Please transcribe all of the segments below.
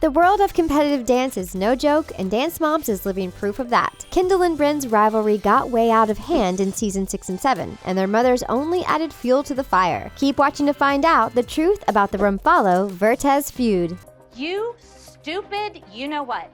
The world of competitive dance is no joke, and Dance Moms is living proof of that. Kendall and Bryn's rivalry got way out of hand in season 6 and 7, and their mothers only added fuel to the fire. Keep watching to find out the truth about the Rumfalo-Vertez feud. You stupid, you know what?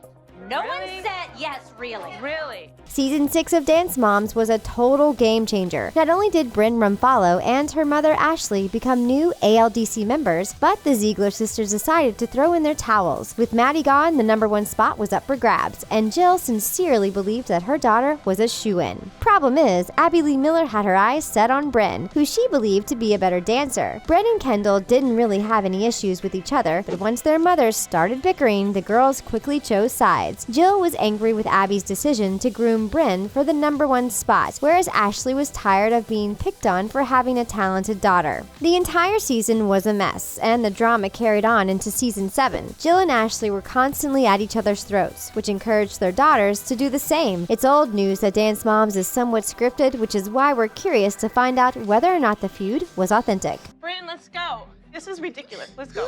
No one said yes, really. Really? Season 6 of Dance Moms was a total game changer. Not only did Brynn Rumfalo and her mother Ashlee become new ALDC members, but the Ziegler sisters decided to throw in their towels. With Maddie gone, the #1 spot was up for grabs, and Jill sincerely believed that her daughter was a shoo-in. Problem is, Abby Lee Miller had her eyes set on Brynn, who she believed to be a better dancer. Brynn and Kendall didn't really have any issues with each other, but once their mothers started bickering, the girls quickly chose sides. Jill was angry with Abby's decision to groom Brynn for the #1 spot, whereas Ashlee was tired of being picked on for having a talented daughter. The entire season was a mess, and the drama carried on into season 7. Jill and Ashlee were constantly at each other's throats, which encouraged their daughters to do the same. It's old news that Dance Moms is somewhat scripted, which is why we're curious to find out whether or not the feud was authentic. Brynn, let's go. This is ridiculous. Let's go.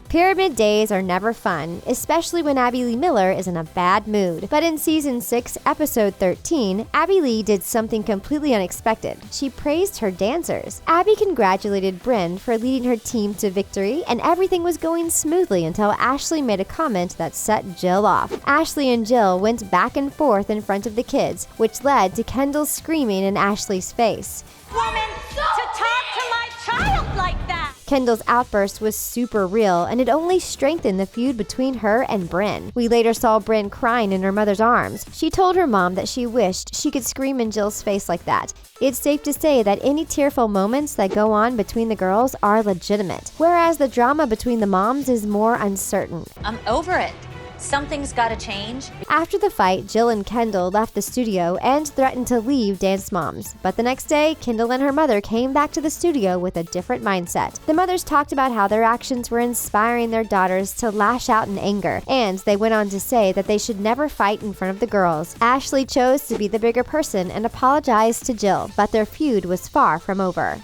Pyramid days are never fun, especially when Abby Lee Miller is in a bad mood. But in season 6, episode 13, Abby Lee did something completely unexpected. She praised her dancers. Abby congratulated Brynn for leading her team to victory, and everything was going smoothly until Ashlee made a comment that set Jill off. Ashlee and Jill went back and forth in front of the kids, which led to Kendall screaming in Ashlee's face. Woman, to talk to my child like that! Kendall's outburst was super real, and it only strengthened the feud between her and Brynn. We later saw Brynn crying in her mother's arms. She told her mom that she wished she could scream in Jill's face like that. It's safe to say that any tearful moments that go on between the girls are legitimate, whereas the drama between the moms is more uncertain. I'm over it. Something's gotta change. After the fight, Jill and Kendall left the studio and threatened to leave Dance Moms. But the next day, Kendall and her mother came back to the studio with a different mindset. The mothers talked about how their actions were inspiring their daughters to lash out in anger, and they went on to say that they should never fight in front of the girls. Ashlee chose to be the bigger person and apologized to Jill, but their feud was far from over.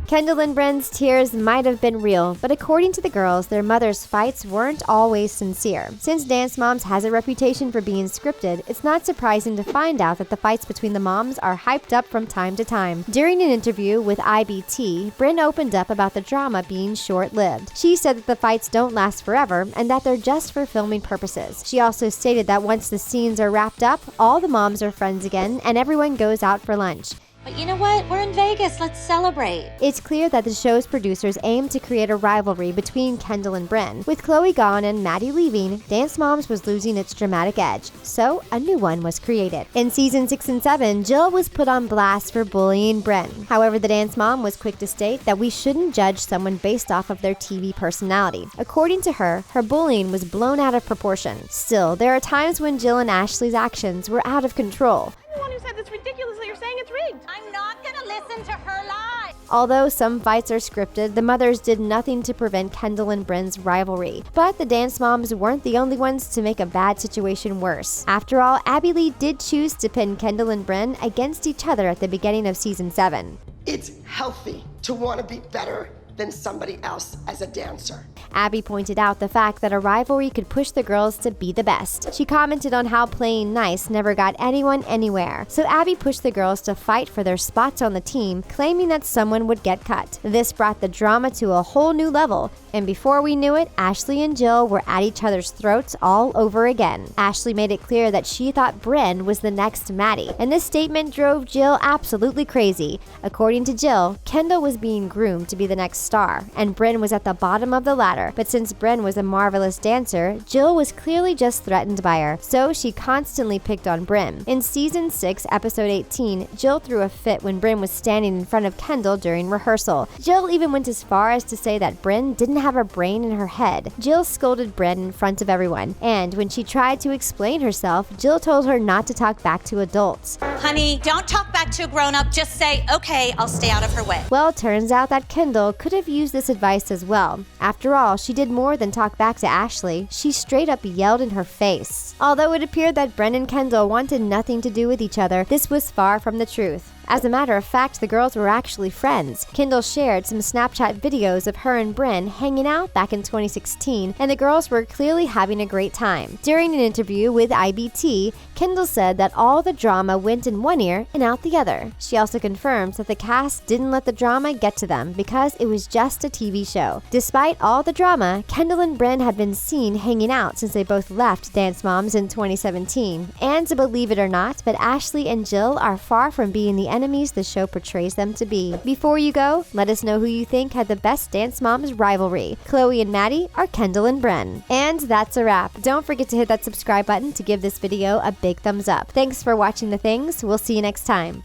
Kendall and Bryn's tears might have been real, but according to the girls, their mothers' fights weren't always sincere. Since Dance Moms has a reputation for being scripted, it's not surprising to find out that the fights between the moms are hyped up from time to time. During an interview with IBT, Brynn opened up about the drama being short-lived. She said that the fights don't last forever and that they're just for filming purposes. She also stated that once the scenes are wrapped up, all the moms are friends again and everyone goes out for lunch. But you know what? We're in Vegas. Let's celebrate. It's clear that the show's producers aim to create a rivalry between Kendall and Brynn. With Chloe gone and Maddie leaving, Dance Moms was losing its dramatic edge, so a new one was created. In season 6 and 7, Jill was put on blast for bullying Brynn. However, the Dance Mom was quick to state that we shouldn't judge someone based off of their TV personality. According to her, her bullying was blown out of proportion. Still, there are times when Jill and Ashlee's actions were out of control. The one who said this ridiculous that you're saying it's rigged. I'm not gonna listen to her lies. Although some fights are scripted, the mothers did nothing to prevent Kendall and Brynn's rivalry. But the Dance Moms weren't the only ones to make a bad situation worse. After all, Abby Lee did choose to pin Kendall and Brynn against each other at the beginning of season 7. It's healthy to want to be better than somebody else as a dancer. Abby pointed out the fact that a rivalry could push the girls to be the best. She commented on how playing nice never got anyone anywhere. So Abby pushed the girls to fight for their spots on the team, claiming that someone would get cut. This brought the drama to a whole new level, and before we knew it, Ashlee and Jill were at each other's throats all over again. Ashlee made it clear that she thought Brynn was the next Maddie, and this statement drove Jill absolutely crazy. According to Jill, Kendall was being groomed to be the next star, and Brynn was at the bottom of the ladder. But since Brynn was a marvelous dancer, Jill was clearly just threatened by her, so she constantly picked on Brynn. In season 6, episode 18, Jill threw a fit when Brynn was standing in front of Kendall during rehearsal. Jill even went as far as to say that Brynn didn't have a brain in her head. Jill scolded Brynn in front of everyone, and when she tried to explain herself, Jill told her not to talk back to adults. Honey, don't talk back to a grown-up. Just say, okay, I'll stay out of her way. Well, turns out that Kendall could have used this advice as well. After all, she did more than talk back to Ashlee. She straight up yelled in her face. Although it appeared that Brynn and Kendall wanted nothing to do with each other, this was far from the truth. As a matter of fact, the girls were actually friends. Kendall shared some Snapchat videos of her and Brynn hanging out back in 2016, and the girls were clearly having a great time. During an interview with IBT, Kendall said that all the drama went in one ear and out the other. She also confirmed that the cast didn't let the drama get to them because it was just a TV show. Despite all the drama, Kendall and Brynn had been seen hanging out since they both left Dance Moms in 2017. And believe it or not, but Ashlee and Jill are far from being the enemies the show portrays them to be. Before you go, let us know who you think had the best Dance Moms rivalry, Chloe and Maddie or Kendall and Brynn. And that's a wrap. Don't forget to hit that subscribe button to give this video a big thumbs up. Thanks for watching The Things. We'll see you next time.